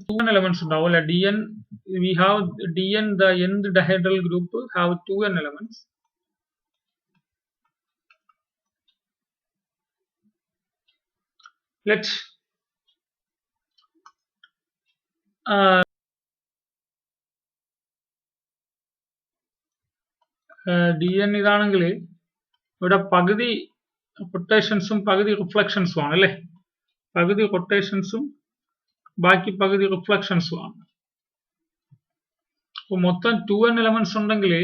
2n elements ഉണ്ടാവില്ല. dn we have dn the nth dihedral group have 2n elements. Let's dn ഇതാണെങ്കിൽ ഇവിടെ പകുതി റൊട്ടേഷൻസും പകുതി റിഫ്ലക്ഷൻസും ആണ് അല്ലേ? പകുതി റൊട്ടേഷൻസും ബാക്കി പകുതി റിഫ്ലക്ഷൻസും ആണ്. അപ്പോൾ മൊത്തം 2n എലമെന്റ്സ് ഉണ്ടെങ്കിൽ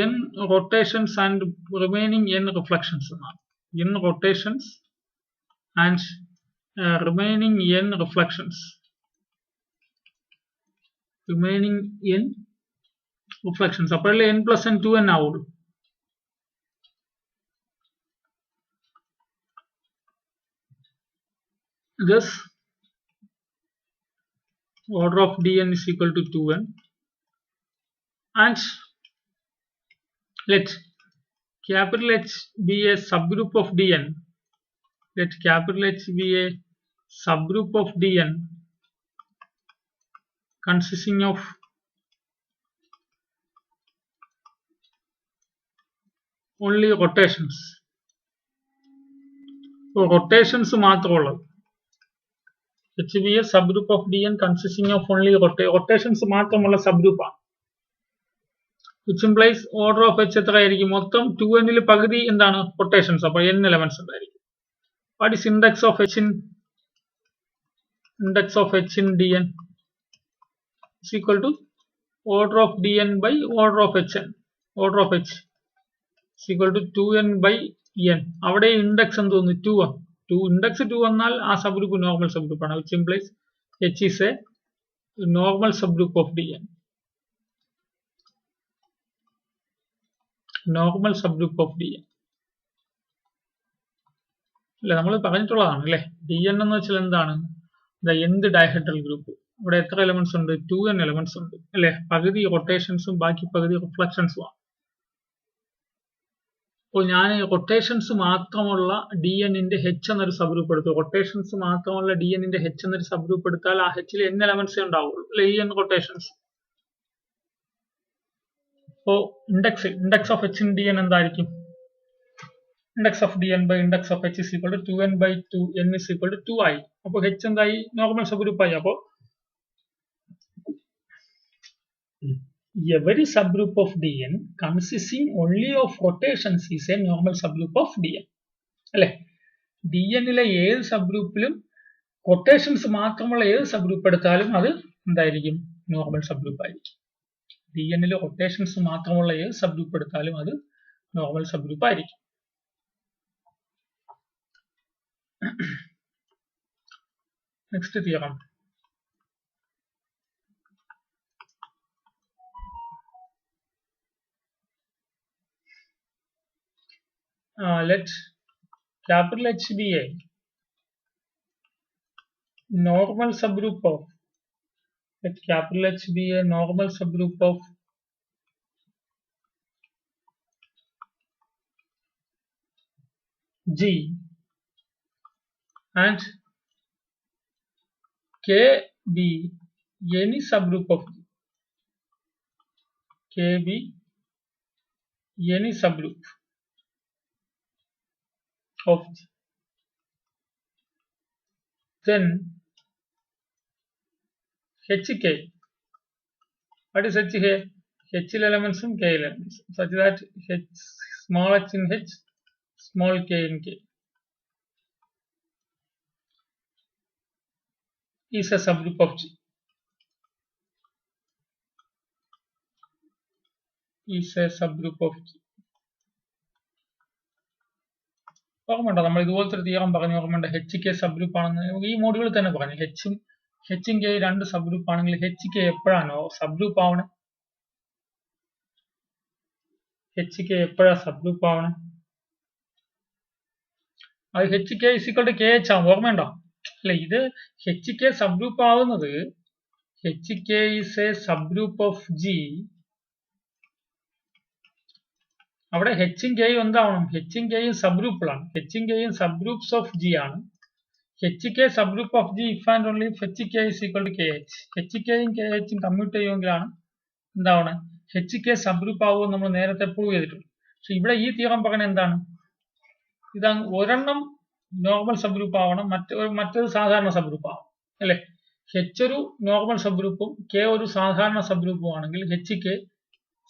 n rotations and remaining n reflections എന്നാണ്. n rotations and remaining n reflections. Remaining n reflections അപ്പോഴല്ലേ n പ്ലസ് n 2n ആവുള്ളൂ. Thus, order of dn is equal to 2n, and let capital H be a subgroup of dn. Let capital H be a subgroup of dn consisting of only rotations. So rotations മാത്രമുള്ളത്. H be a subgroup of dn consisting of only rotations മാത്രമുള്ള subgroup ആണ്. Which implies order of H എത്ര ആയിരിക്കും? മൊത്തം 2n ൽ പകുതി എന്താണ്? rotations. അപ്പോൾ n elements ഉണ്ടായിരിക്കും. What is index of H in dn is equal to order of dn by order of hn. Order of H is equal to 2n by n. അവിടെ index എന്ത് തോന്നുന്നു? 2 ആണ്. Index 2 വന്നാൽ ആ subgroup normal subgroup ആണ്. Which implies H is a normal subgroup of dn. Normal subgroup of dn. അല്ലെ, നമ്മൾ പറഞ്ഞിട്ടുള്ളതാണ് അല്ലേ? dn എന്ന് വെച്ചാൽ എന്താണ്? the nth dihedral group. ഇവിടെ എത്ര എലമെന്റ്സ് ഉണ്ട്? 2n എലമെന്റ്സ് ഉണ്ട് അല്ലെ? പകുതി റൊട്ടേഷൻസും ബാക്കി പകുതി റിഫ്ലക്ഷൻസും ആണ്. അപ്പോൾ ഞാൻ റൊട്ടേഷൻസ് മാത്രമുള്ള dnന്റെ h എന്നൊരു സബ്ഗ്രൂപ്പ് എടുത്തു. റൊട്ടേഷൻസ് മാത്രമുള്ള dnന്റെ h എന്നൊരു സബ്ഗ്രൂപ്പ് എടുത്താൽ ആ h ൽ n എലമെന്റ്സേ ഉണ്ടാവുള്ളൂ അല്ലെ? n rotations. അപ്പോൾ index of h in dn എന്തായിരിക്കും? index of dn by index of h is equal to 2n by 2n is equal to 2 ആയി. അപ്പോൾ h എന്തായി? നോർമൽ സബ്ഗ്രൂപ്പ് ആയി. അപ്പോൾ every subgroup of dn consisting only of rotations is a normal subgroup of dn. അല്ലെ? dn ലെ ഏത് സബ്ഗ്രൂപ്പിലും rotations മാത്രമുള്ള ഏത് സബ്ഗ്രൂപ്പ് എടുത്താലും അത് എന്തായിരിക്കും? നോർമൽ സബ്ഗ്രൂപ്പ് ആയിരിക്കും. dn ലെ റൊട്ടേഷൻസ് മാത്രമുള്ള ഏത് സബ്ഗ്രൂപ്പ് എടുത്താലും അത് നോർമൽ സബ്ഗ്രൂപ്പ് ആയിരിക്കും. Next theorem. Let capital H be a normal subgroup of. Let capital H be a normal subgroup of G and K be any subgroup of G. K be any subgroup of G. Then HK. What is H here? H elements and K elements, such that H, small h in H, small k in K is a subgroup of G. Is a subgroup of G. ഓർമ്മയുണ്ടോ? നമ്മൾ ഇതുപോലത്തെ ഒരു theorem പറഞ്ഞു. ഓർമ്മയുണ്ട്? H K subgroup ആണെന്ന് ഈ മോഡ്യൂളിൽ തന്നെ പറഞ്ഞു. എച്ചും കെ രണ്ട് സബ്ഗ്രൂപ്പ് ആണെങ്കിൽ എച്ച് കെ എപ്പോഴാണോ സബ്ഗ്രൂപ്പ് ആവണേ? എച്ച് കെ എപ്പോഴാ സബ്ഗ്രൂപ്പ് ആവണേ? അത് H K is equal to K H ആവും. ഓർമ്മയുണ്ടോ? അല്ലെ, ഇത് എച്ച് കെ സബ്ഗ്രൂപ്പ് ആവുന്നത് H K is a subgroup of G. അവിടെ എച്ചും കെയും എന്താവണം? എച്ചും കെയും സബ്ഗ്രൂപ്പുകളാണ്. എച്ചും കെയും സബ്ഗ്രൂപ്പ്സ് ഓഫ് ജി ആണ്. HK subgroup of G if and only if HK is equal to KH. HKയും KHയും കമ്മ്യൂട്ട് ചെയ്യുമെങ്കിലാണ് എന്താണ് HK സബ്ഗ്രൂപ്പ് ആവുമെന്ന് നമ്മൾ നേരത്തെ പ്രൂവ് ചെയ്തിട്ടുണ്ട്. പക്ഷെ ഇവിടെ ഈ തിയറം പറയുന്നത് എന്താണ്? ഇത് ഒരെണ്ണം നോർമൽ സബ്ഗ്രൂപ്പ് ആവണം, മറ്റൊരു സാധാരണ സബ്ഗ്രൂപ്പ് ആവണം അല്ലെ. H ഒരു നോർമൽ സബ്ഗ്രൂപ്പും K ഒരു സാധാരണ സബ്ഗ്രൂപ്പും ആണെങ്കിൽ HK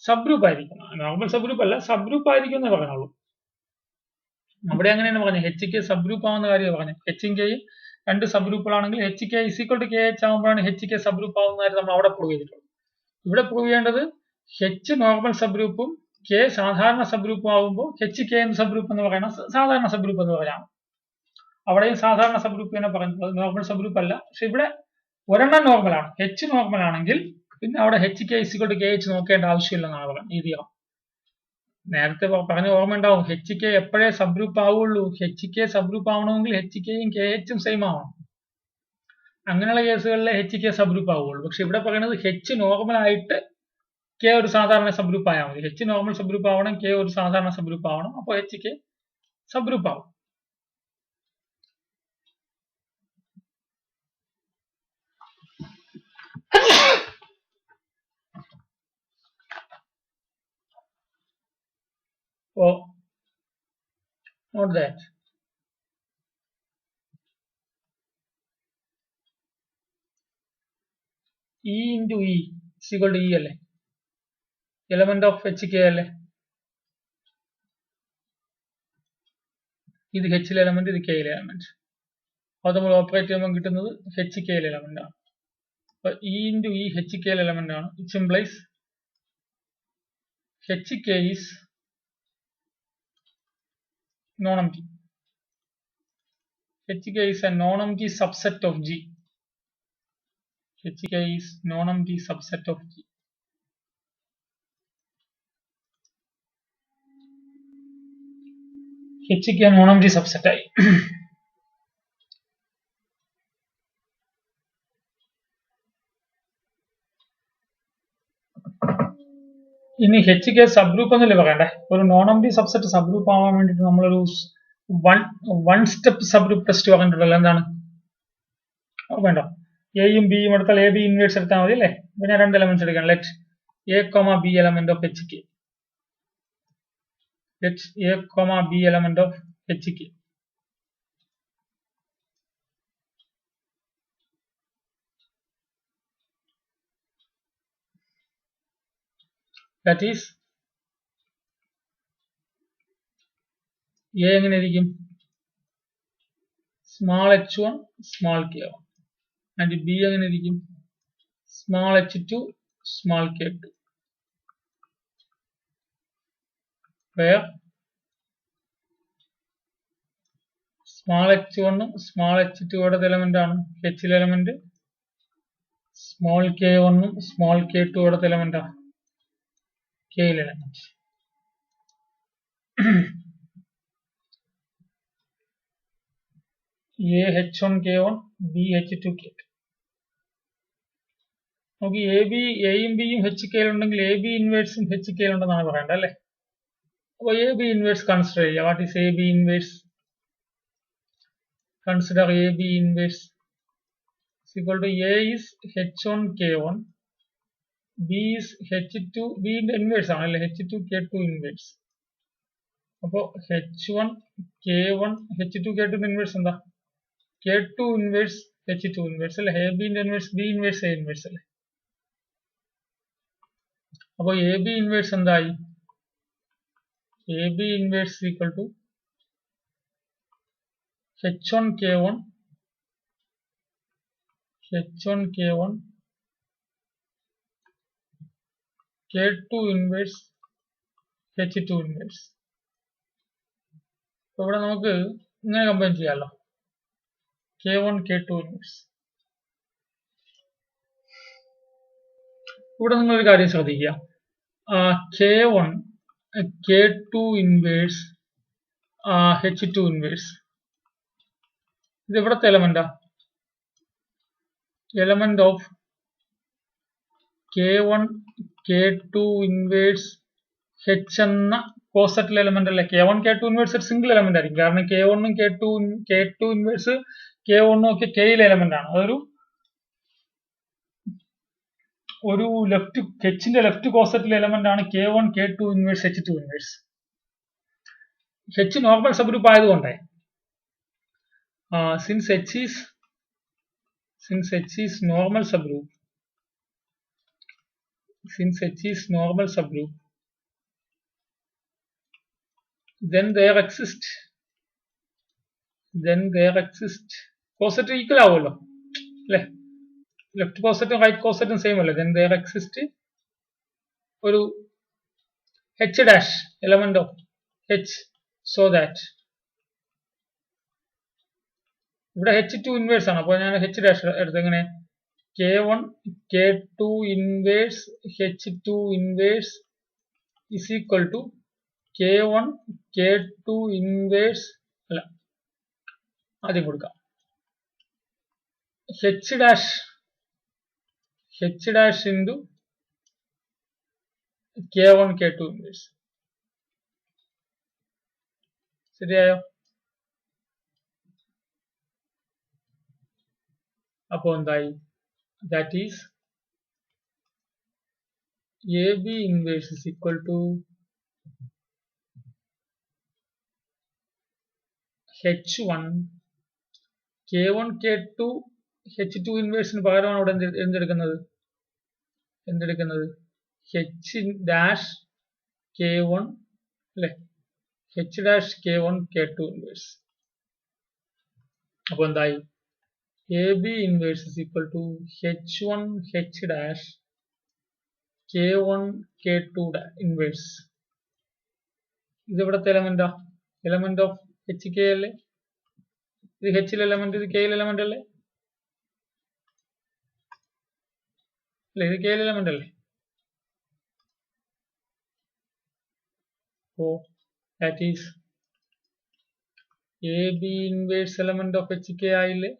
സബ്ഗ്രൂപ്പ് ആയിരിക്കണം. നോർമൽ സബ്ഗ്രൂപ്പ് അല്ല, സബ്ഗ്രൂപ്പ് ആയിരിക്കും എന്ന് പറഞ്ഞോളൂ. അവിടെ അങ്ങനെയാണ് പറഞ്ഞത്, HK സബ്ഗ്രൂപ്പ് ആവുന്ന കാര്യം പറഞ്ഞത്. H ഉം Kയും രണ്ട് സബ്ഗ്രൂപ്പുകളാണെങ്കിൽ HK is equal to KH ആകുമ്പോഴാണ് HK സബ്ഗ്രൂപ്പ് ആവുന്ന കാര്യം നമ്മൾ അവിടെ പ്രൂവ് ചെയ്തിട്ടുള്ളത്. ഇവിടെ പ്രൂവ് ചെയ്യേണ്ടത് H നോർമൽ സബ്ഗ്രൂപ്പും K സാധാരണ സബ്ഗ്രൂപ്പും ആകുമ്പോൾ HK എന്ന സബ്ഗ്രൂപ്പ് എന്ന് പറയുന്ന സാധാരണ സബ്ഗ്രൂപ്പ് എന്ന് പറയാം. അവിടെയും സാധാരണ സബ്ഗ്രൂപ്പ് തന്നെ പറയുന്നത്, നോർമൽ സബ്ഗ്രൂപ്പ് അല്ല. പക്ഷെ ഇവിടെ ഒരെണ്ണം നോർമലാണ്. H നോർമൽ ആണെങ്കിൽ പിന്നെ അവിടെ HK is equal to KH നോക്കേണ്ട ആവശ്യമില്ലെന്നാണ് പറയുന്നത് ഈ തിയറം. നേരത്തെ പറഞ്ഞ ഓർമ്മ ഉണ്ടാവും, HK എപ്പോഴേ സബ്ഗ്രൂപ്പ് ആവുള്ളൂ. HK സബ്ഗ്രൂപ്പ് ആവണമെങ്കിൽ HKയും KHും സെയിം ആവണം. അങ്ങനെയുള്ള കേസുകളിലെ HK സബ്ഗ്രൂപ്പ് ആവുള്ളൂ. പക്ഷെ ഇവിടെ പറയുന്നത് H നോർമൽ ആയിട്ട് K ഒരു സാധാരണ സബ്ഗ്രൂപ്പ് ആയാൽ മതി. H നോർമൽ സബ്ഗ്രൂപ്പ് ആവണം, K ഒരു സാധാരണ സബ്ഗ്രൂപ്പ് ആവണം. അപ്പോൾ HK സബ്ഗ്രൂപ്പ് ആവും. Oh, not that. E into E is equal to E അല്ലേ, എലമെന്റ് ഓഫ് HK അല്ലേ. ഇത് H ലെ എലമെന്റ്, ഇത് K ലെ എലമെന്റ്. അത് നമ്മൾ ഓപ്പറേറ്റ് ചെയ്യുമ്പോൾ കിട്ടുന്നത് HK ലെ എലമെന്റ് ആണ്. അപ്പൊ E into E HK ലെ എലമെന്റ് ആണ്. Which implies HK is non-empty. HK is a non-empty subset of G. HK is non-empty subset of G. HK non-empty subset ആയി. ഇനി HK സബ്ഗ്രൂപ്പ് എന്നല്ലേ പറയണ്ടേ. ഒരു നോൺ-എംപ്റ്റി സബ്സെറ്റ് സബ്ഗ്രൂപ്പ് ആവാൻ വേണ്ടിയിട്ട് നമ്മളൊരു വൺ സ്റ്റെപ്പ് സബ്ഗ്രൂപ്പ് ടെസ്റ്റ് പറഞ്ഞിട്ടുണ്ടല്ലോ. എന്താണ് വേണ്ട, എയും ബിയും എടുത്താൽ എ ബി ഇൻവേഴ്സ് എടുത്താൽ മതി അല്ലേ. പിന്നെ രണ്ട് എലമെന്റ്സ് എടുക്കണം. Let A, B element of HK. Let A, B element of HK. That is A എങ്ങനെ ഇരിക്കും? Small h1 small k1. And B എങ്ങനെ ഇരിക്കും? Small h2 small k2. where small h1 small h2 യുടെ element ആണ് H ലെ element. Small k1 small k2 യുടെ element ആണ് K ലെ element. A h1 k1 B h2 k2. നമുക്ക് എയും ബിയും HK ഉണ്ടെങ്കിൽ AB ഇൻവേഴ്സും HK ഉണ്ടെന്നാണ് പറയേണ്ടത് അല്ലേ. അപ്പൊ AB ഇൻവേഴ്സ് കൺസിഡർ ചെയ്യുക. What is AB inverse? Consider AB inverse equal to A is h1 k1, B is h2, B ന്റെ ഇൻവേഴ്സ് ആണ് അല്ലേ, h2 k2 ഇൻവേഴ്സ്. അപ്പോ h1 k1 h2 k2 ന്റെ ഇൻവേഴ്സ് എന്താ? k2 ഇൻവേഴ്സ് h2 ഇൻവേഴ്സ് അല്ലേ. AB ന്റെ inverse B inverse A inverse അല്ലേ. അപ്പൊ AB ഇൻവേഴ്സ് എന്തായി? AB inverse equal to h1 k1 k2 inverse h2 inverse. അപ്പൊ ഇവിടെ നമുക്ക് ഇങ്ങനെ കമ്പൈൻ ചെയ്യാമല്ലോ, k1 k2 ഇൻവേഴ്സ്. ഇവിടെ നിങ്ങളൊരു കാര്യം ശ്രദ്ധിക്കുക, k1 k2 inverse h2 inverse ഇത് ഇവിടത്തെ എലമെന്റാ. Element of k1 k2 inverse h എന്ന കോസെറ്റിലെ എലമെന്റ് അല്ലേ. k1 k2 ഇൻവേഴ്സ് ഒരു സിംഗിൾ എലമെന്റ് ആയിരിക്കും, കാരണം k1 ഉം k2 ഇൻവേഴ്സ് K1 ഒക്കെ കെയിലെ എലമെന്റ് ആണ്. അതൊരു ലെഫ്റ്റ് Hന്റെ ലെഫ്റ്റ് കോസറ്റിലെ എലമെന്റ് ആണ് K1 K2 inverse H2 inverse. H normal subgroup ആയതുകൊണ്ടേ since H is normal subgroup, then there exists coset equal ആവുമല്ലോ അല്ലെ, ലെഫ്റ്റ് കോസറ്റും റൈറ്റ് കോസറ്റും സെയിം അല്ലേ. then there exists ഒരു H dash element of H, so that ഇവിടെ H2 inverse ആണ്. അപ്പോൾ ഞാൻ H dash എടുത്ത് എങ്ങനെ K1 K2 inverse H2 inverse is equal to K1 K2 inverse അല്ല ആദ്യം കൊടുക്കാം H dash into K1 K2 inverse. ശരിയായോ? അപ്പോൾ എന്തായി? that is AB inverse is equal to H1 K1 K2 H2 ഇൻവേഴ്സിന് പകരമാണ് ഇവിടെ എന്തെടുക്കുന്നത് H dash K1 അല്ലെ, H dash K1 K2 inverse. അപ്പോൾ എന്തായി? AB inverse is equal to H1 H dash K1 K2 inverse. ഇത് ഇവിടുത്തെ എലമെന്റ് ഓഫ് HK അല്ലേ, ഇത് H element, ഇത് K എലമെന്റ് അല്ലേ, ഇത് K എലമെന്റ് അല്ലേ. So that is AB inverse element of HK ആയില്ലേ,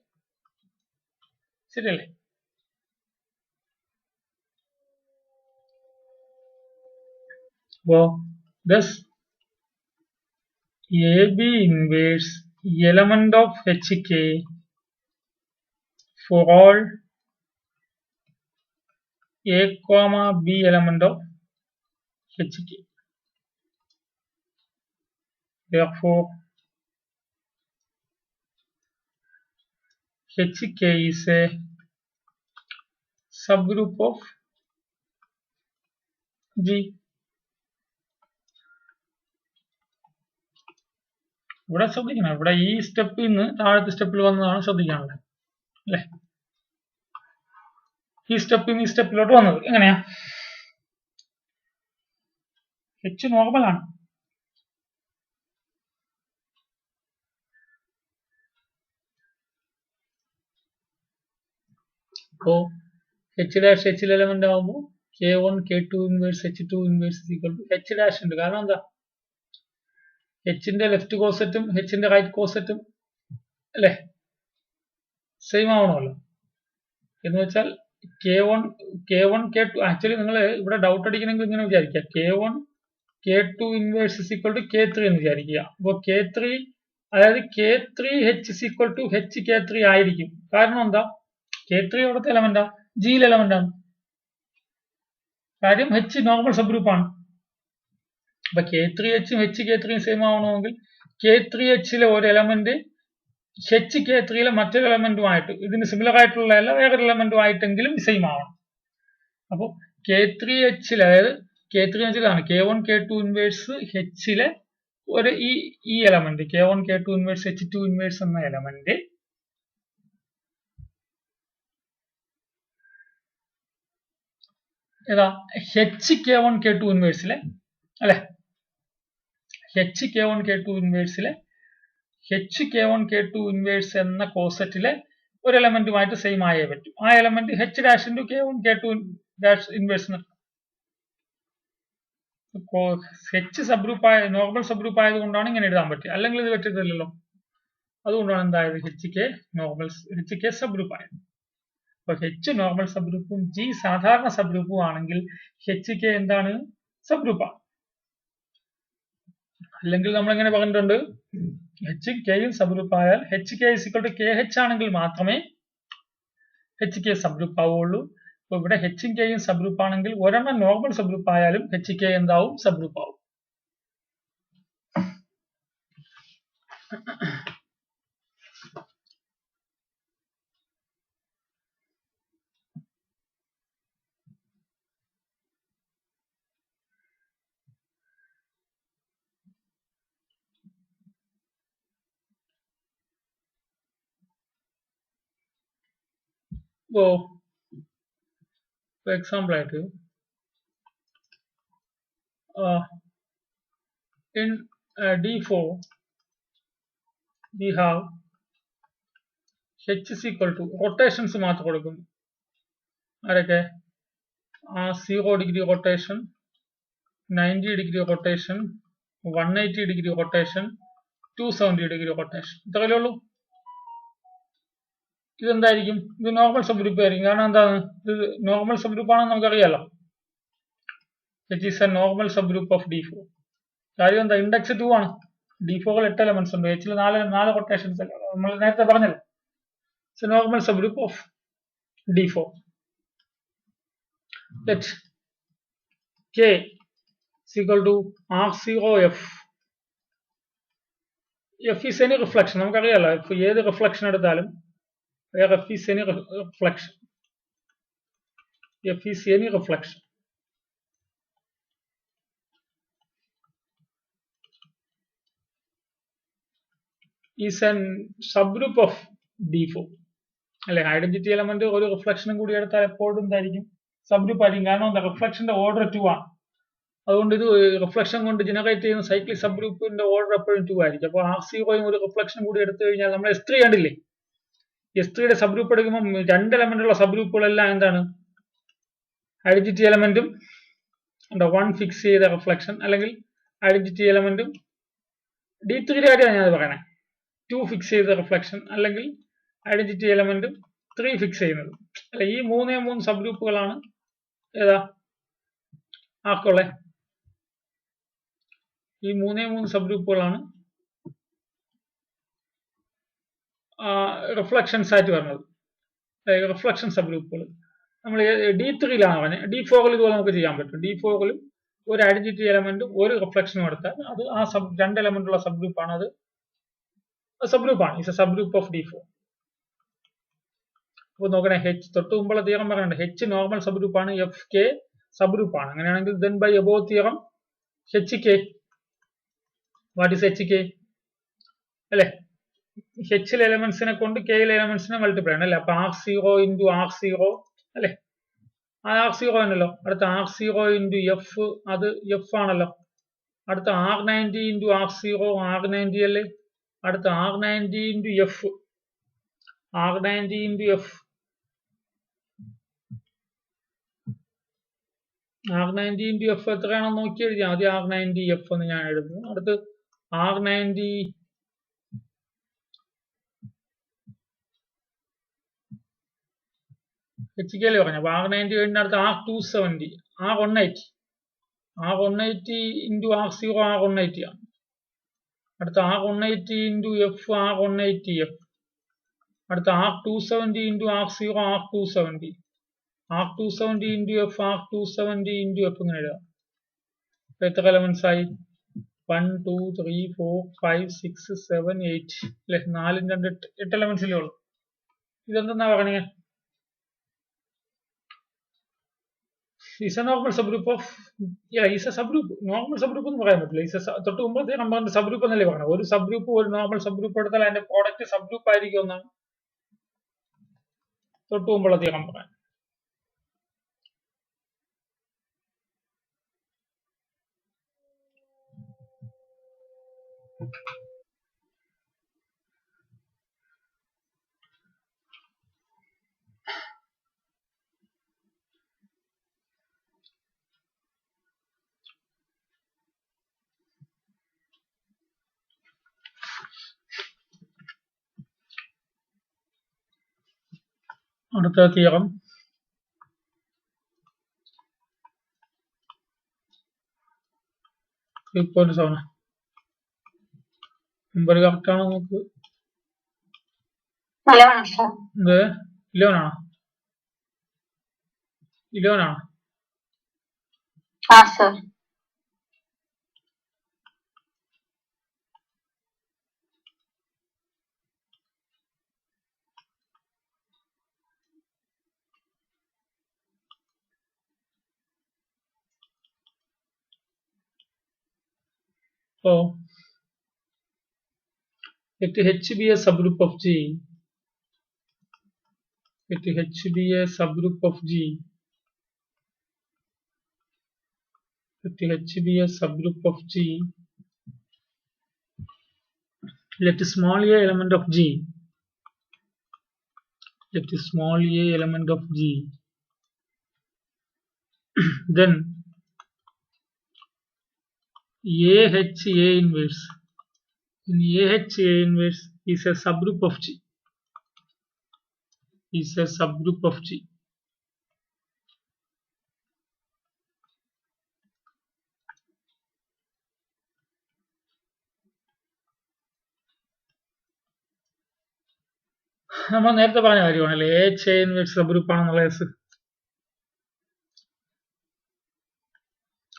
ശരിയല്ലേ? Thus AB inverse element of HK for all A, B element of HK. Therefore HK is a subgroup of G. ഇവിടെ ശ്രദ്ധിക്കണം, ഇവിടെ ഈ സ്റ്റെപ്പിൽ നിന്ന് താഴത്തെ സ്റ്റെപ്പിൽ വന്നതാണ് ശ്രദ്ധിക്കാനുള്ളത് അല്ലെ. ഈ സ്റ്റെപ്പിൽ നിന്ന് ഈ സ്റ്റെപ്പിലോട്ട് വന്നത് എങ്ങനെയാ? H നോർമൽ ആണ്. അപ്പോൾ H dash H എലമെന്റ് ആകുമ്പോൾ K1 K2 inverse H2 inverse H dash ഉണ്ട്. കാരണം എന്താ? Hന്റെ ലെഫ്റ്റ് കോസറ്റും Hന്റെ റൈറ്റ് കോസറ്റും അല്ലെ സെയിം ആവണമല്ലോ. എന്ന് വെച്ചാൽ K1 K2 ആക്ച്വലി നിങ്ങൾ ഇവിടെ ഡൗട്ട് അടിക്കണമെങ്കിൽ ഇങ്ങനെ വിചാരിക്കുക, K1 K2 inverse is equal to K3 എന്ന് വിചാരിക്കുക. അപ്പോൾ K3 അതായത് K3 H is equal to H K3 ആയിരിക്കും. കാരണം എന്താ? K3 ഇവിടുത്തെ എലമെന്റാ, G എലമെന്റ് ആണ്. കാര്യം H നോർമൽ സബ് ഗ്രൂപ്പ് ആണ്. അപ്പൊ K3H ഉം H K3 സെയിം ആവണമെങ്കിൽ K3Hലെ ഒരു എലമെന്റ് H K3ലെ മറ്റൊരു എലമെന്റുമായിട്ട്, ഇതിന് സിമിലർ ആയിട്ടുള്ള അല്ല വേറൊരു എലമെന്റുമായിട്ടെങ്കിലും സെയിം ആവണം. അപ്പോൾ K3Hലെ അതായത് K3Hലാണ് K1 K2 ഇൻവേഴ്സ് Hലെ ഒരു ഈ element K1 K2 inverse H2 inverse എന്ന എലമെന്റ് ഏതാ? H K1 K2 ഇൻവേഴ്സിലെ അല്ലെ, H K1 K2 ഇൻവേഴ്സിലെ H K1 K2 inverse എന്ന കോസറ്റിലെ ഒരു എലമെന്റുമായിട്ട് സെയിം ആയേ പറ്റും. ആ element H dash into K1 K2 dash inverse. H sub group ആയ നോർമൽ സബ് ഗ്രൂപ്പ് ആയതുകൊണ്ടാണ് ഇങ്ങനെ എഴുതാൻ പറ്റുക, അല്ലെങ്കിൽ ഇത് പറ്റത്തില്ലല്ലോ. അതുകൊണ്ടാണ് എന്തായത് H K സബ് ഗ്രൂപ്പ് ആയത്. അപ്പൊ H നോർമൽ സബ് ഗ്രൂപ്പും G സാധാരണ സബ് ഗ്രൂപ്പും ആണെങ്കിൽ H K എന്താണ്? സബ് ഗ്രൂപ്പാണ്. അല്ലെങ്കിൽ നമ്മൾ എങ്ങനെ പറഞ്ഞിട്ടുണ്ട്, എച്ചും കെയും സബ് ഗ്രൂപ്പ് ആയാൽ H K is equal to K H ആണെങ്കിൽ മാത്രമേ എച്ച് കെ സബ് ഗ്രൂപ്പ് ആവുള്ളൂ. അപ്പൊ ഇവിടെ എച്ചും കെയും സബ് ഗ്രൂപ്പ് ആണെങ്കിൽ ഒരെണ്ണം നോർമൽ സബ് ഗ്രൂപ്പ് ആയാലും എച്ച് കെ എന്താവും, സബ് ഗ്രൂപ്പ് ആവും. So, for example, in D4 we have H is equal to rotations മാത്രം കൊടുക്കും. ആരൊക്കെ? 0 degree rotation, 90 degree rotation, 180 degree rotation, 270 degree rotation. ഇത്രയല്ലേ ഉള്ളൂ. ഇതെന്തായിരിക്കും? ഇത് നോർമൽ സബ് ഗ്രൂപ്പ് ആയിരിക്കും. കാരണം എന്താണ്? ഇത് നോർമൽ സബ് ഗ്രൂപ്പ് ആണെന്ന് നമുക്കറിയാലോ. It is A normal sub group of D4. കാര്യം എന്താ? ഇൻഡെക്സ് 2 ആണ്. D4 8 എലമെന്റ്സ് ഉണ്ട്. H ൽ 4 റൊട്ടേഷൻസ് അല്ല, നമ്മൾ നേരത്തെ പറഞ്ഞല്ലോ. It's A normal sub group of D4. Let K is equal to R0F. F is any reflection. നമുക്കറിയാലോ, ഏത് റിഫ്ലക്ഷൻ എടുത്താലും F is any reflection. F is any reflection. Is a subgroup of D4. അല്ലെ, identity element ഒരു റിഫ്ലക്ഷനും കൂടി എടുത്താൽ എപ്പോഴും എന്തായിരിക്കും? Sub group ആയിരിക്കും. കാരണം എന്താ? റിഫ്ലക്ഷന്റെ ഓർഡർ 2 ആണ്. അതുകൊണ്ട് ഇത് റിഫ്ലക്ഷൻ കൊണ്ട് ജനറേറ്റ് ചെയ്യുന്ന സൈക്ലിക് സബ് ഗ്രൂപ്പിന്റെ ഓർഡർ എപ്പോഴും 2 ആയിരിക്കും. അപ്പോൾ R0യും ഒരു റിഫ്ലക്ഷനും കൂടി എടുത്തു കഴിഞ്ഞാൽ നമ്മൾ S3 കണ്ടില്ലേ? S3യുടെ സബ് ഗ്രൂപ്പ് എടുക്കുമ്പോൾ 2 എലമെന്റ് ഉള്ള സബ് ഗ്രൂപ്പുകളെല്ലാം എന്താണ്? ഐഡന്റിറ്റി എലമെന്റും 1 ഫിക്സ് ചെയ്ത റിഫ്ലക്ഷൻ, അല്ലെങ്കിൽ ഐഡന്റിറ്റി എലമെന്റും D3യുടെ കാര്യമാണ് ഞാൻ പറയണേ, 2 ഫിക്സ് ചെയ്ത റിഫ്ലക്ഷൻ, അല്ലെങ്കിൽ ഐഡന്റിറ്റി എലമെന്റും 3 ഫിക്സ് ചെയ്യുന്നത്. അല്ലെ, ഈ 3 സബ് ഗ്രൂപ്പുകളാണ് ഏതാ ആർക്കുള്ളേ? ഈ 3 സബ് ഗ്രൂപ്പുകളാണ് റിഫ്ലക്ഷൻസ് ആയിട്ട് വരുന്നത്. റിഫ്ലക്ഷൻ സബ് ഗ്രൂപ്പുകൾ നമ്മൾ D3യിലാണ് പറഞ്ഞത്. D4ൽ ഇതുപോലെ നമുക്ക് ചെയ്യാൻ പറ്റും. D4ലും ഒരു ഐഡന്റിറ്റി എലമെന്റും ഒരു റിഫ്ലക്ഷനും എടുത്താൽ അത് ആ 2 എലമെന്റ് ഉള്ള സബ് ഗ്രൂപ്പാണ്. അത് സബ് ഗ്രൂപ്പാണ്. It's A sub group of D4. അപ്പോൾ നോക്കണേ, H തൊട്ട് മുമ്പുള്ള തിയറം പറയുന്നുണ്ട്, H നോർമൽ സബ് ഗ്രൂപ്പാണ്, F K സബ് ഗ്രൂപ്പാണ്. അങ്ങനെയാണെങ്കിൽ then by above theorem H K. What is H K? അല്ലെ, H ലെ എലമെന്റ്സിനെ കൊണ്ട് K ലെ എലമെന്റ്സിനെ മൾട്ടിപ്ലൈ ആണ്. അല്ലെ, അപ്പൊ R0 into R0 അല്ലെ, അത് R0 ആണല്ലോ. അടുത്ത R0 into F, അത് F ആണല്ലോ. അടുത്ത R90 into R0 R90 അല്ലേ. അടുത്ത R90 into F, R90 into F, R90 into F എത്രയാണെന്ന് നോക്കി എഴുതിയാൽ മതി. R90 F എന്ന് ഞാൻ എഴുതുന്നു. അടുത്ത് R90 HK അല്ലേ പറഞ്ഞു. അപ്പൊ R90 കഴിഞ്ഞ അടുത്ത് R270, R180 into R0 R180 ആണ്. അടുത്ത R180 into F R180F. അടുത്ത R270 into R0 R270, R270 into F R270 into F ഇങ്ങനെ എഴുതാം. അപ്പൊ എത്ര എലമെന്റ്സ് ആയി? 1 2 3 4 5 6 7 8 അല്ലെ, 4 2 8 എലമെന്റ്സിലേ ഉള്ളൂ. ഇതെന്താ പറഞ്ഞേ? is a normal subgroup of, is a subgroup. Normal sub group എന്ന് പറയാൻ പറ്റില്ല. തൊട്ട് മുമ്പത്തെ നമ്മൾ സബ് ഗ്രൂപ്പ് എന്നല്ലേ പറഞ്ഞത്. ഒരു സബ് ഗ്രൂപ്പ് ഒരു നോർമൽ സബ് ഗ്രൂപ്പ് എടുത്താൽ അതിന്റെ പ്രോഡക്റ്റ് സബ് ഗ്രൂപ്പ് ആയിരിക്കും എന്നാണ് തൊട്ട് മുമ്പുള്ള തിയറം പറയാൻ. അടുത്ത തിയറം നമ്പർ കറക്റ്റ് ആണോ നോക്ക്. 11 ആണോ? 11 ആണോ? So let H be a subgroup of G. Let H be a subgroup of G. Let H be a subgroup of G. Let small a element of G. Let small a element of G. Then AHA inverse. In AHA inverse is a subgroup of G. Is a subgroup of G. നമ്മൾ നേരത്തെ പറഞ്ഞ കാര്യമാണല്ലേ AHA inverse subgroup ആണെന്നുള്ള case.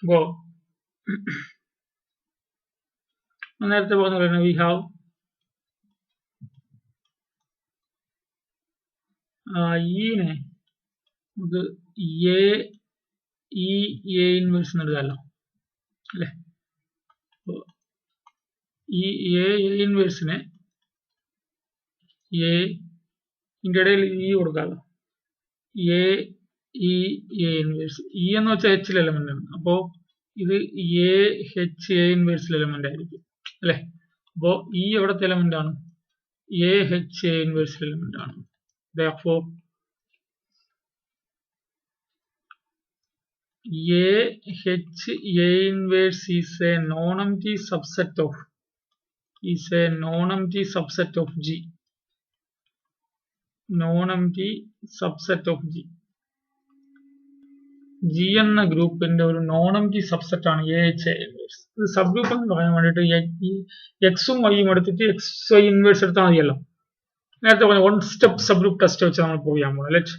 അപ്പോൾ നേരത്തെ പറഞ്ഞ പോലെ we have നെ നമുക്ക് A ഇൻവേഴ്സ് എന്ന് എഴുതാമല്ലോ അല്ലേ. ഈ A ഇൻവേഴ്സിനെ ഇതിന്റെ ഇടയിൽ കൊടുക്കാമല്ലോ. A ഇൻവേഴ്സ് എന്ന് വെച്ചാൽ H എലമെന്റ് ആണ്. അപ്പോൾ ഇത് AHA ഇൻവേഴ്സ് എലമെന്റ് ആയിരിക്കും അല്ലെ. അപ്പോ എവിടത്തെ എലമെന്റ് ആണ്? AHA ഇൻവേഴ്സ് എലമെന്റ് ആണ്. Therefore AHA inverse is a non-empty subset of G. Non-empty subset of G. G എന്ന ഗ്രൂപ്പിന്റെ ഒരു non-empty subset ആണ് AHA inverse. ഇത് സബ്ഗ്രൂപ്പ് എന്ന് പറയാൻ വേണ്ടിയിട്ട് എക്സും വൈയും എടുത്തിട്ട് XY ഇൻവേഴ്സ് എടുത്താൽ മതിയല്ലോ. നേരത്തെ പറഞ്ഞ 1 step സബ്ഗ്രൂപ്പ് ടെസ്റ്റ് വെച്ച് നമ്മൾ പോകാൻ പോകുന്നത്. Let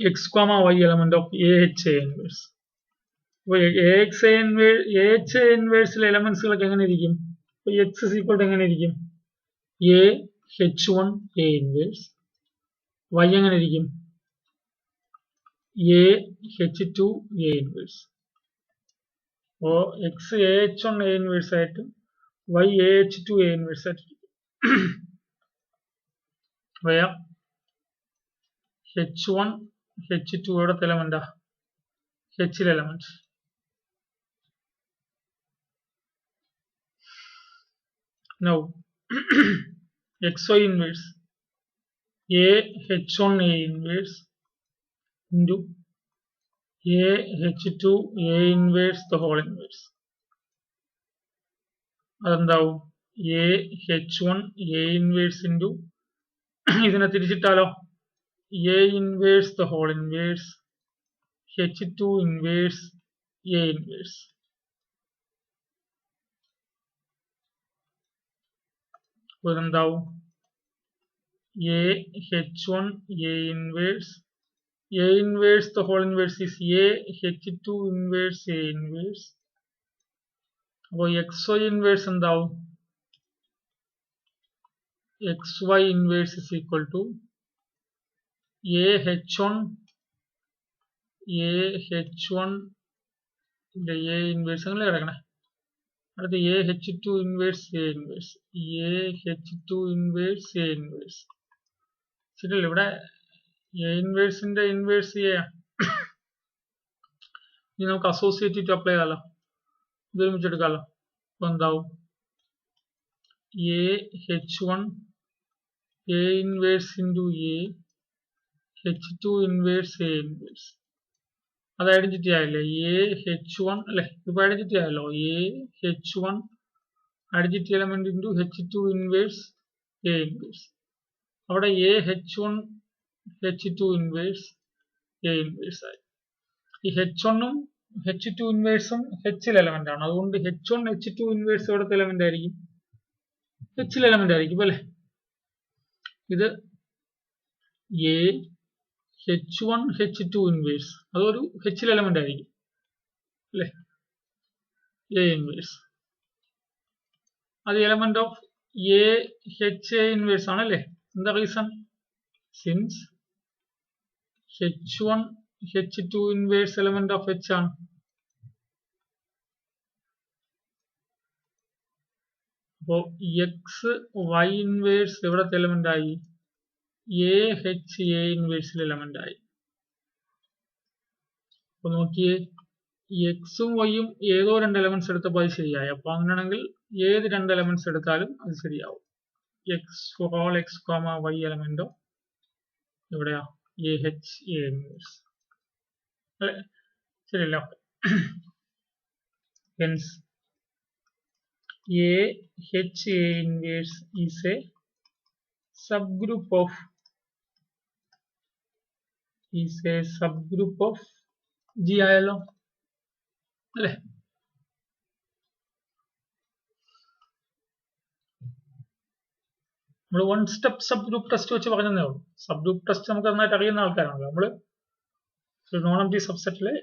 x, y element of AHA inverse. AHA inverse elementsകളൊക്കെ എങ്ങനെ ഇരിക്കും? x is equal to എങ്ങനെ ഇരിക്കും? AH1 A inverse. y എങ്ങനെ ഇരിക്കും? AH2 A inverse. അപ്പോൾ x AH1 A inverse ആയിട്ട് y AH2 A inverse ആയിട്ട് H1 H2 എവിടത്തെ എലമെന്റാ? H element. Now XY inverse AH1 A inverse into AH2 A inverse the whole inverse. അതെന്താവും? AH1 A inverse into ഇതിനെ തിരിച്ചിട്ടാലോ A inverse the whole inverse H2 inverse A inverse. അപ്പോൾ ഇതെന്താവും? AH1 A inverse the whole inverse is AH2 inverse A inverse. അപ്പോൾ XY inverse എന്താവും? XY inverse is equal to AH1 A inverse അങ്ങനെ കിടക്കണേ. അടുത്ത AH2 inverse A inverse. AH2 inverse A inverse. ശരിയല്ലേ? ഇവിടെ A inverseന്റെ inverse ചെയ്യാം. ഇനി നമുക്ക് അസോസിയേറ്റീവ് അപ്ലൈ ചെയ്യാലോ. ഇത് ഒരുമിച്ച് എടുക്കാമല്ലോ. അപ്പൊ എന്താവും? AH1 A inverse into AH2 inverse A inverse. അത് ഐഡന്റിറ്റി ആയില്ലേ? AH1 അല്ലെ, ഇപ്പൊ ഐഡന്റിറ്റി ആയല്ലോ. AH1 identity element into H2 inverse A inverse. അവിടെ AH1 H2 inverse A inverse ആയി. ഈ H1ഉം H2 ഇൻവേഴ്സും Hൽ എലമെന്റ് ആണ്. അതുകൊണ്ട് H1 H2 ഇൻവേഴ്സ് ഇവിടുത്തെ എലമെന്റ് ആയിരിക്കും, Hൽ എലമെന്റ് ആയിരിക്കും അല്ലെ. ഇത് A H1 H2 ഇൻവേഴ്സ് അതൊരു Hൽ എലമെന്റ് ആയിരിക്കും അല്ലെ. A ഇൻവേഴ്സ് അത് element of A HA inverse ആണ് അല്ലെ. എന്താ reason? Since H1 H2 inverse element of H ആണ്. അപ്പോ എക്സ് വൈ ഇൻവേഴ്സ് എവിടത്തെ എലമെന്റ് ആയി? A HA ഇൻവേഴ്സിൽ എലമെന്റ് ആയി. അപ്പൊ നോക്കിയേ, എക്സും വൈയും ഏതോ രണ്ട് എലമെന്റ്സ് എടുത്തപ്പോൾ അത് ശരിയായി. അപ്പൊ അങ്ങനെയാണെങ്കിൽ ഏത് രണ്ട് എലമെന്റ്സ് എടുത്താലും അത് ശരിയാവും. X for all X comma Y എലമെന്റോ എവിടെയാ? AHA ഇൻവേഴ്സ് അല്ലെ, ശരിയല്ല. Hence AHA inverse is a subgroup of G ആയല്ലോ അല്ലെ. നമ്മൾ one step subgroup test വെച്ച് പറഞ്ഞതേ ഉള്ളൂ. സബ് ഗ്രൂപ്പ് ടെസ്റ്റ് നമുക്ക് നന്നായിട്ട് അറിയുന്ന ആൾക്കാരാണല്ലോ. നമ്മൾ നോൺ എംപ്റ്റി സബ്സെറ്റിലെ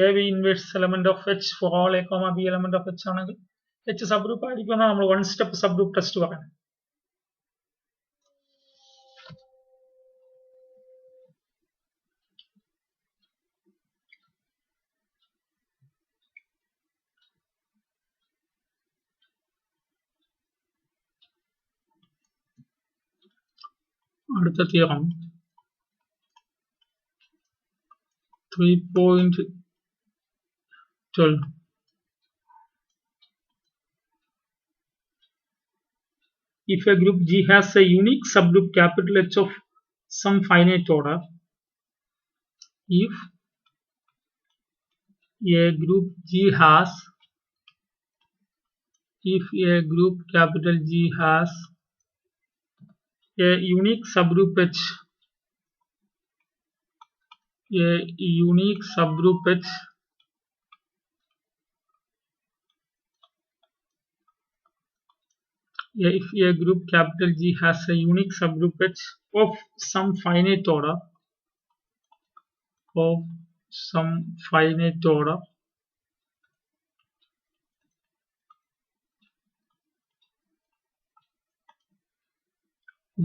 A B inverse element of H for all A comma B element of H ആണെങ്കിൽ H സബ് ഗ്രൂപ്പ് ആയിരിക്കും എന്നാണ് നമ്മൾ one step subgroup test പറയുന്നത്. അടുത്ത theorem 3.12. If a group G has a unique subgroup capital H of some finite order, if a group capital G has a unique subgroup H, if a group capital G has a unique subgroup H of some finite order,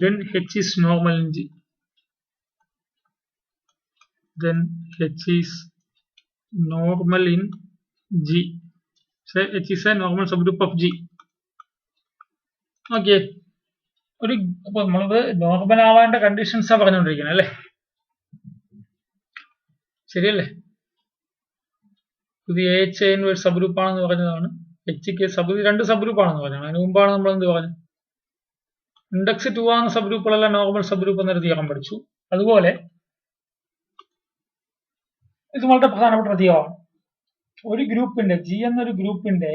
then H is normal in G. So H is a normal subgroup of G. Okay, അപ്പൊ നമ്മളത് normal ആവാണ്ട കണ്ടീഷൻസാ പറഞ്ഞുകൊണ്ടിരിക്കുന്നത് അല്ലെ, ശരിയല്ലേ. ഇത് AHA inverse sub group ആണെന്ന് പറഞ്ഞതാണ്. HK രണ്ട് sub group ആണെന്ന് പറഞ്ഞതാണ്. അതിന് മുമ്പാണ് നമ്മൾ എന്ത് പറഞ്ഞു? ഇൻഡെക്സ് 2 ആകുന്ന സബ് ഗ്രൂപ്പുകളെല്ലാം നോർമൽ സബ് ഗ്രൂപ്പ് എന്നൊരു തിയറം പഠിച്ചു. അതുപോലെ ഇത് വളരെ പ്രധാനപ്പെട്ട ഒരു തിയറമാണ്. ഒരു ഗ്രൂപ്പിന്റെ G എന്നൊരു ഗ്രൂപ്പിന്റെ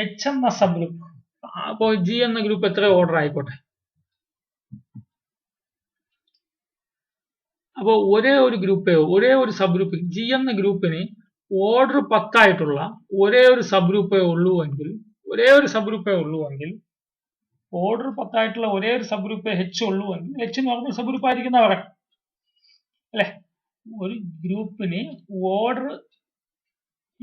H എന്ന സബ് ഗ്രൂപ്പ്, അപ്പോ G എന്ന ഗ്രൂപ്പ് എത്ര ഓർഡർ ആയിക്കോട്ടെ, അപ്പോൾ ഒരേ ഒരു സബ് ഗ്രൂപ്പ് G എന്ന ഗ്രൂപ്പിന് ഓർഡർ 10 ആയിട്ടുള്ള ഒരേ ഒരു സബ് ഗ്രൂപ്പേ ഉള്ളുവെങ്കിൽ ഓർഡർ 10 ആയിട്ടുള്ള ഒരേ ഒരു സബ് ഗ്രൂപ്പേ H ഉള്ളുവെങ്കിൽ H നോർമൽ സബ് ഗ്രൂപ്പ് ആയിരിക്കുന്ന പറയാം അല്ലെ. ഒരു ഗ്രൂപ്പിന് ഓർഡർ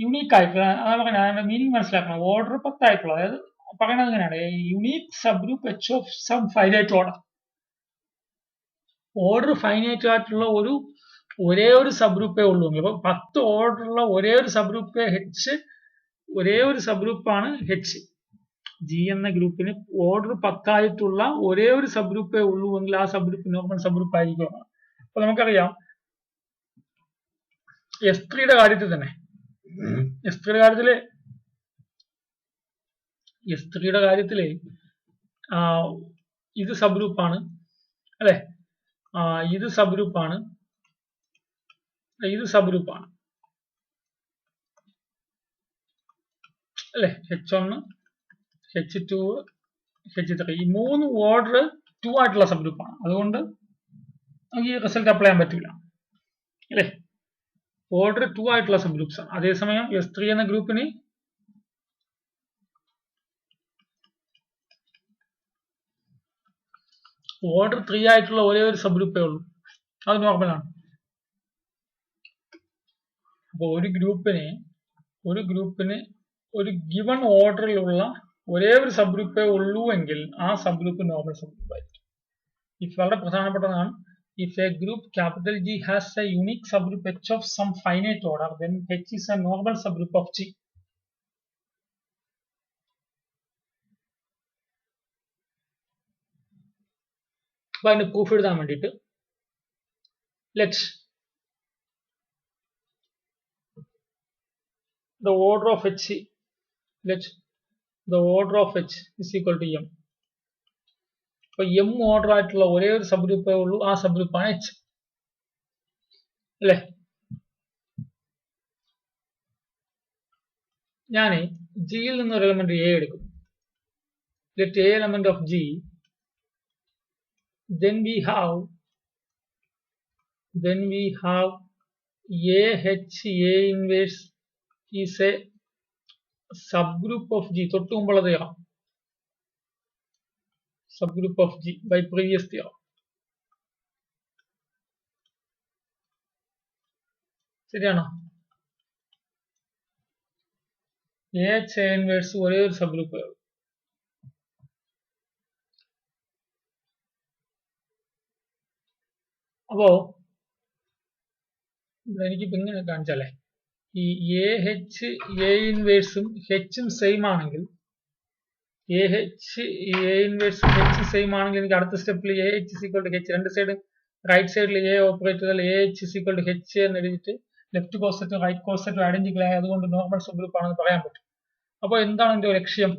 യുണീക്ക് ആയിട്ടുള്ള, അതാണ് പറയുന്നത്, മീനിങ് മനസ്സിലാക്കണം. ഓർഡർ 10 ആയിട്ടുള്ള, അതായത് പറയുന്നത് എങ്ങനെയാണ്? Unique sub group H of some finite order finite ആയിട്ടുള്ള ഒരേ ഒരു സബ് ഗ്രൂപ്പേ ഉള്ളൂ. അപ്പൊ 10 ഓർഡറുള്ള ഒരേ ഒരു സബ് ഗ്രൂപ്പേ ഒരേ ഒരു സബ് ഗ്രൂപ്പാണ് H. G എന്ന ഗ്രൂപ്പിന് ഓർഡർ 10 ആയിട്ടുള്ള ഒരേ ഒരു സബ് ഗ്രൂപ്പേ ഉള്ളൂ എങ്കിൽ ആ sub group normal subgroup ആയിരിക്കും. അപ്പൊ നമുക്കറിയാം S3യുടെ കാര്യത്തിൽ തന്നെ, S3യുടെ കാര്യത്തില് ഇത് സബ് ഗ്രൂപ്പാണ് അല്ലെ, ഇത് സബ് ഗ്രൂപ്പാണ് അല്ലെ. H1 H2 H3 ഈ 3 ഓർഡർ 2 ആയിട്ടുള്ള സബ് ഗ്രൂപ്പാണ്. അതുകൊണ്ട് നമുക്ക് ഈ റിസൾട്ട് അപ്ലൈ ചെയ്യാൻ പറ്റില്ല. അല്ലെ? ഓർഡർ 2 ആയിട്ടുള്ള സബ് ഗ്രൂപ്പ്സ് ആണ്. അതേസമയം S3 എന്ന ഗ്രൂപ്പിന് ഓർഡർ 3 ആയിട്ടുള്ള ഒരേ ഒരു സബ് ഗ്രൂപ്പേ ഉള്ളൂ. അത് നോർമലാണ്. അപ്പോൾ ഒരു ഗ്രൂപ്പിന് ഒരു ഗിവൺ ഓർഡറിലുള്ള ഒരേ ഒരു സബ് ഗ്രൂപ്പേ ഉള്ളൂ എങ്കിൽ ആ sub group normal subgroup ആയിരിക്കും. ഇത് വളരെ പ്രധാനപ്പെട്ടതാണ്. If a group capital G has a unique subgroup H of some finite order, then H is a normal subgroup of G. അപ്പോൾ അതിന്റെ പ്രൂഫ് എഴുതാൻ വേണ്ടിയിട്ട് let the order of H is equal to M. അപ്പോൾ M order ആയിട്ടുള്ള ഒരേ ഒരു സബ് ഗ്രൂപ്പേ ഉള്ളൂ, ആ സബ് ഗ്രൂപ്പാണ് H അല്ലെ? ഞാൻ ജിയിൽ നിന്ന് ഒരു എലമെന്റ് എ എടുക്കും. Let A element of G, then we have AH A inverse is a subgroup of G. തൊട്ട് മുമ്പുള്ള theorem, subgroup of G by previous theorem. ശരിയാണോ? AH A inverse ഒരേ ഒരു സബ് ഗ്രൂപ്പ്. അപ്പോ എനിക്കിപ്പോ ഇങ്ങനെ കാണിച്ചാലേ, ഈ AH A ഇൻവേഴ്സും Hഉം സെയിം ആണെങ്കിൽ, എനിക്ക് അടുത്ത സ്റ്റെപ്പിൽ AH is equal to H, രണ്ട് സൈഡ് റൈറ്റ് സൈഡിൽ A ഓപ്പറേറ്റ് ചെയ്താൽ AH is equal to H എന്ന് എഴുതിയിട്ട് ലെഫ്റ്റ് കോസറ്റും റൈറ്റ് കോസറ്റും ഐഡന്റിക്കൽ ആയതുകൊണ്ട് നോർമൽ സബ് ഗ്രൂപ്പ് ആണെന്ന് പറയാൻ പറ്റും. അപ്പോൾ എന്താണ് എന്റെ ലക്ഷ്യം?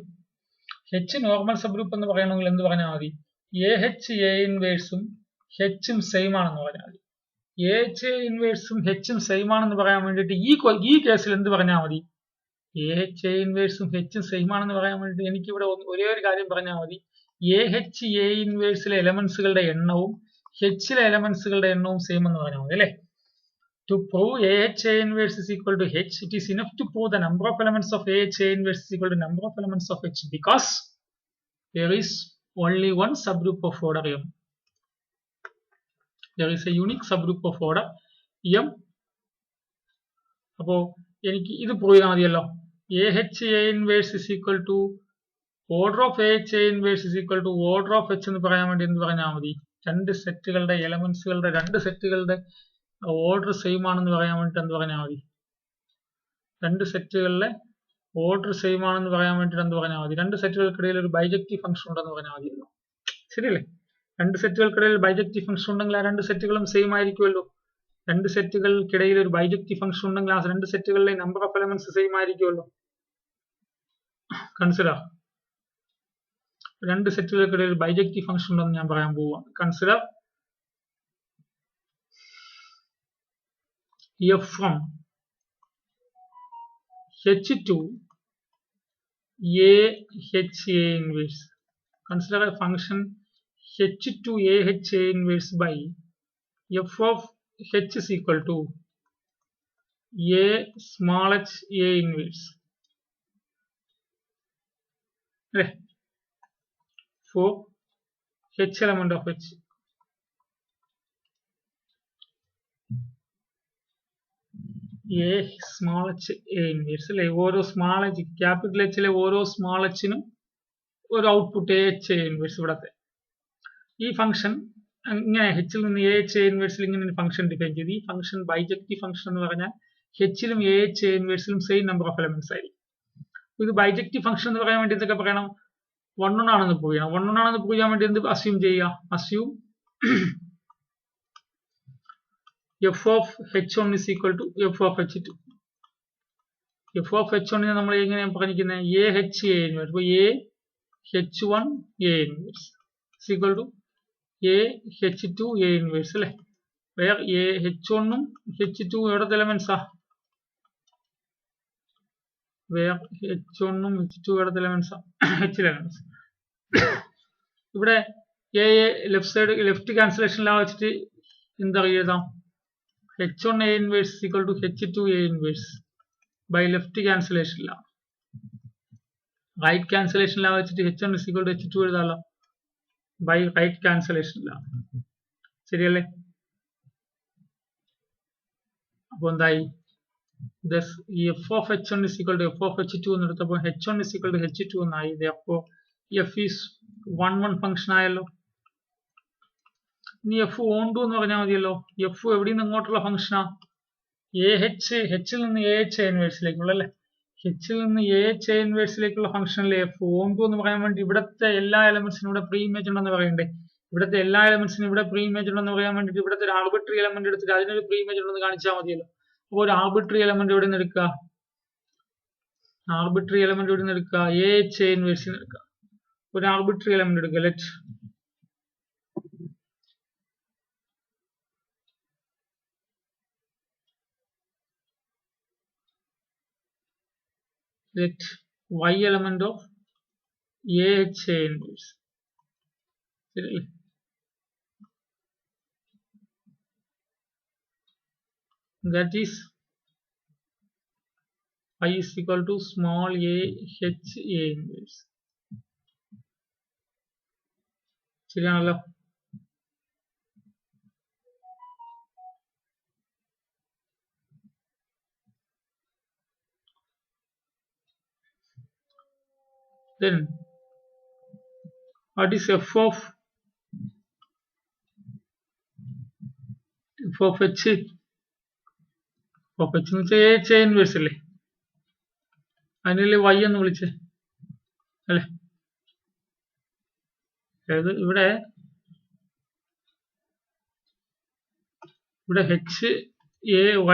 H നോർമൽ സബ് ഗ്രൂപ്പ് എന്ന് പറയണമെങ്കിൽ എന്ത് പറഞ്ഞാൽ മതി? AH A ഇൻവേഴ്സും Hഉം സെയിം ആണെന്ന് പറഞ്ഞാൽ മതി. AH A ഇൻവേഴ്സും Hഉം സെയിം ആണെന്ന് പറയാൻ വേണ്ടിയിട്ട് ഈ കേസിൽ എന്ത് പറഞ്ഞാൽ മതി? AH A ഇൻവേഴ്സും Hഉം സെയിം ആണെന്ന് പറയാൻ വേണ്ടിയിട്ട് എനിക്കിവിടെ ഒരേ ഒരു കാര്യം പറഞ്ഞാൽ മതി. AH A ഇൻവേഴ്സിലെ എലമെന്റ്സുകളുടെ എണ്ണവും Hലെ എലമെന്റ്സുകളുടെ എണ്ണവും സെയിം എന്ന് പറഞ്ഞാൽ മതി അല്ലേ? To prove AH A inverse is equal to H, it is enough to prove the number of elements of AH A inverse is equal to number of elements of H, because there is only one subgroup of order M. There is a unique subgroup of order M. അപ്പോൾ എനിക്ക് ഇത് prove ചെയ്താൽ മതിയല്ലോ. AH A inverse is equal to order of AH A inverse is equal to order of H എന്ന് പറയാൻ വേണ്ടി എന്ത് പറഞ്ഞാൽ മതി? രണ്ട് സെറ്റുകളുടെ എലമെന്റ്സുകളുടെ രണ്ട് സെറ്റുകളുടെ ഓർഡർ സെയിം ആണെന്ന് പറയാൻ വേണ്ടിട്ട് എന്ത് പറഞ്ഞാൽ മതി? രണ്ട് സെറ്റുകളിലെ ഓർഡർ സെയിം ആണെന്ന് പറയാൻ വേണ്ടിട്ട് എന്ത് പറഞ്ഞാൽ മതി? രണ്ട് സെറ്റുകൾക്കിടയിൽ ഒരു ബൈജക്റ്റീവ് ഫംഗ്ഷൻ ഉണ്ടെന്ന് പറഞ്ഞാൽ മതിയല്ലോ. ശരിയല്ലേ? രണ്ട് സെറ്റുകൾക്കിടയിൽ ബൈജക്റ്റീവ് ഫംഗ്ഷൻ ഉണ്ടെങ്കിൽ ആ രണ്ട് സെറ്റുകളും സെയിം ആയിരിക്കുമല്ലോ. രണ്ട് സെറ്റുകൾക്കിടയിൽ ഒരു ബൈജക്റ്റീവ് ഫംഗ്ഷൻ ഉണ്ടെങ്കിൽ ആ രണ്ട് സെറ്റുകളിലെ നമ്പർ ഓഫ് എലമെന്റ്സ് സെയിം ആയിരിക്കുമല്ലോ. കൺസിഡർ രണ്ട് സെറ്റുകൾക്കിടയിൽ ബൈജക്റ്റീവ് ഫംഗ്ഷൻ ഉണ്ടെന്ന് ഞാൻ പറയാൻ പോവുക. Consider F from H to AH A inverse. Consider a function H to AH A inverse by F of H is equal to A small h A inverse. For H element of H. A small h A inverse അല്ലെ? ഓരോ small h, capital എച്ചിലെ ഓരോ small എച്ചിനും ഒരു output AH A inverse. ഇവിടത്തെ ഈ function ഇങ്ങനെ Hൽ നിന്ന് AH A ഇൻവേഴ്സിൽ ഇങ്ങനെ function define ചെയ്ത്, ഈ ഫംഗ്ഷൻ ബൈജക്റ്റീവ് ഫംഗ്ഷൻ എന്ന് പറഞ്ഞാൽ Hലും AH A ഇൻവേഴ്സിലും സെയിം നമ്പർ ഓഫ് എലമെന്റ്സ് ആയിരിക്കും. ഇത് ബൈജക്റ്റീവ് ഫംഗ്ഷൻ എന്ന് പറയാൻ വേണ്ടി എന്തൊക്കെ പറയണം? 1 ആണെന്ന് പ്രൂവ് ചെയ്യണം. 1 ആണെന്ന് പ്രൂവ് ചെയ്യാൻ വേണ്ടി എന്ത് അസ്യൂം ചെയ്യുക? Assume F of H1 is equal to F of H2. F of H1 നമ്മൾ എങ്ങനെയാണ് പറഞ്ഞിരിക്കുന്നത്? AH A inverse. അപ്പോൾ AH1 A inverse is equal to AH2 A inverse അല്ലേ? വേറെ AH1 ഉം H2 എവിടത്തെ എലമെന്റ്സാ? വേറെ H1 ഉം H2 എവിടത്തെ എലമെന്റ്സാ? H elements. ഇവിടെ ലെഫ്റ്റ് സൈഡ് ലെഫ്റ്റ് ക്യാൻസലേഷൻ വെച്ചിട്ട് എന്താ എഴുതാം? h1 A inverse is equal to h2 A inverse by left cancellation law. Right cancellation law വെച്ചിട്ട് h1 is equal to h2 എഴുതാലോ by right cancellation law. ശരിയല്ലേ? അപ്പോൾ എന്തായി? Thus f of h1 is equal to f of h2 എന്നെടുത്തപ്പോൾ h1 is equal to h2 എന്നായി. Therefore f is 1 function ആയല്ലോ. ഇനി f ഓൺ2 എന്ന് പറഞ്ഞാൽ മതിയല്ലോ. f എവിടെ നിന്ന് ഇങ്ങോട്ടുള്ള ഫംഗ്ഷനാ? h-ൽ നിന്ന് ah ഇൻവേഴ്സിലേക്കുള്ള അല്ലേ? h-ൽ നിന്ന് ah ഇൻവേഴ്സിലേക്കുള്ള ഫംഗ്ഷനല്ലേ f ഓൺ2 എന്ന് പറയാൻ വേണ്ടി ഇവിടുത്തെ എല്ലാ എലമെന്റ്സിനും ഇവിടെ പ്രീ ഇമേജ് ഉണ്ടെന്ന് പറയണ്ടേ? ഇവിടുത്തെ എല്ലാ എലമെന്റ്സിനും ഇവിടെ പ്രീ ഇമേജ് ഉണ്ടെന്ന് പറയാൻ വേണ്ടിയിട്ട് ഇവിടുത്തെ ഒരു ആർബിട്രറി എലമെന്റ് എടുത്തിട്ട് അതിനൊരു പ്രീ ഇമേജ് ഉണ്ടെന്ന് കാണിച്ചാൽ മതിയല്ലോ. അപ്പോൾ ഒരു ആർബിട്രറി എലമെന്റ് എവിടെ നിന്ന് എടുക്കുക? ആർബിട്രറി എലമെന്റ് എവിടെ നിന്ന് എടുക്കുക? ah ഇൻവേഴ്സിൽ നിന്ന് എടുക്കുക. ഒരു ആർബിട്രറി എലമെന്റ് എടുക്കുക. let y element of ah inverse. That is y is equal to small a h a inverse. ശരിയാണല്ലോ? Then what is f of h? f of h എന്ന് വെച്ചാൽ ah ഇൻവേഴ്സ് അല്ലേ? അതിനല്ലേ y എന്ന് വിളിച്ചേ അല്ലേ? അതായത് ഇവിടെ h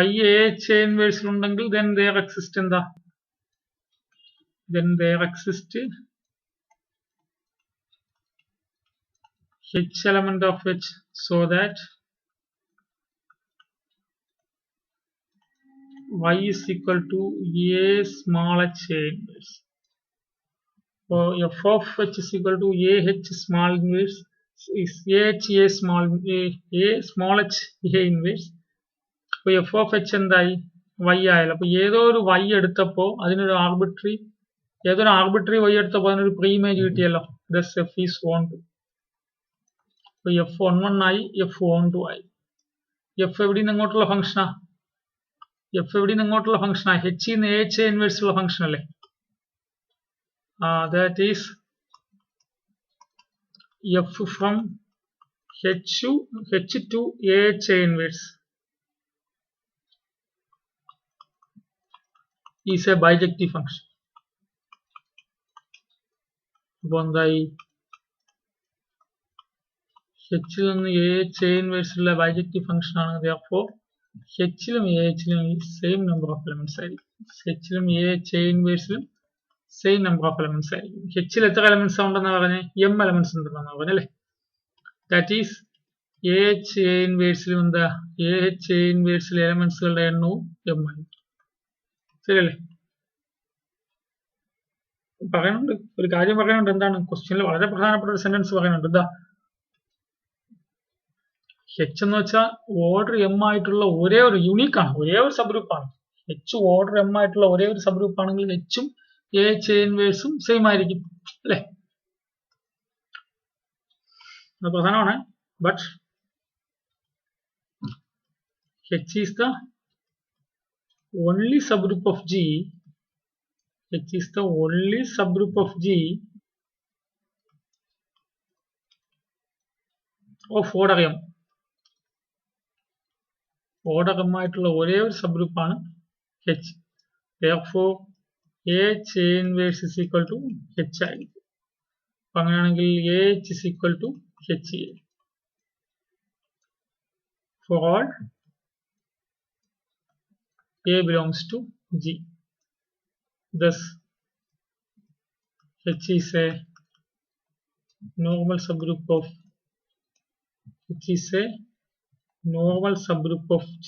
y ah ഇൻവേഴ്സിൽ ഉണ്ടെങ്കിൽ then there exist എന്താ? Then there exist h element of h, so that y is equal to a small h a inverse. So f of h is equal to a h small inverse is a small h a inverse. So f of h എന്തായി? y ആയല്ലോ. അപ്പോൾ ഏതോ ഒരു y എടുത്തപ്പോൾ അതിനൊരു arbitrary y എടുത്തപ്പോൾ അതിനൊരു pre image കിട്ടിയല്ലോ. Thus f is on2. അപ്പോൾ f on1 ആയി, f on2 ആയി. f എവിടെ നിന്ന് ഇങ്ങോട്ടുള്ള ഫംഗ്ഷനാ? h ന്ന് ah ഇൻവേഴ്സ് ഉള്ള ഫംഗ്ഷൻ അല്ലേ? That is f from h to ah inverse is a bijective function. അപ്പോൾ എന്തായി? h ൽ നിന്ന് ah inverse ഉള്ള ബൈജക്റ്റീവ് ഫംഗ്ഷൻ ആണ്. Therefore h ലും ah ലും സെയിം നമ്പർ ഓഫ് എലമെന്റ്സ് ആയിരിക്കും. h ലും ah ഇൻവേഴ്സിലും സെയിം നമ്പർ ഓഫ് എലമെന്റ്സ് ആയിരിക്കും. h ൽ എത്ര എലമെന്റ്സ് ഉണ്ടെന്ന് പറഞ്ഞേ? m എലമെന്റ്സ് ഉണ്ടെന്ന് പറഞ്ഞല്ലേ? ദാറ്റ് ഈസ് ah ഇൻവേഴ്സിലും എന്താ? ah ഇൻവേഴ്സിലെ എലമെന്റ്സുകളുടെ എണ്ണവും m ആണ്. ശരിയല്ലേ? പറയുന്നുണ്ട്, ഒരു കാര്യം പറയുന്നുണ്ട്. എന്താണ്? ക്വസ്റ്റ്യനിൽ വളരെ പ്രധാനപ്പെട്ട ഒരു സെന്റൻസ് പറയുന്നുണ്ട്. എന്താ? h എന്ന് വെച്ചാൽ ഓർഡർ m ആയിട്ടുള്ള ഒരേ ഒരു യൂണിക് ആണ്, ഒരേ ഒരു സബ് ഗ്രൂപ്പാണ്. h ഓർഡർ m ആയിട്ടുള്ള ഒരേ ഒരു സബ് ഗ്രൂപ്പ് ആണെങ്കിൽ h ഉം ah ഇൻവേഴ്സും സെയിം ആയിരിക്കും അല്ലേ? അത് പ്രധാനമാണ്. But h is the only subgroup of G. H is the only subgroup of G of order m. Order m ആയിട്ടുള്ള ഒരേ ഒരു സബ് ഗ്രൂപ്പ് ആണ് h. Therefore ah inverse is equal to h ആയിരിക്കും. അപ്പോൾ അങ്ങനെയാണെങ്കിൽ ah is equal to ha for all a belongs to G. Thus h is a normal subgroup of G.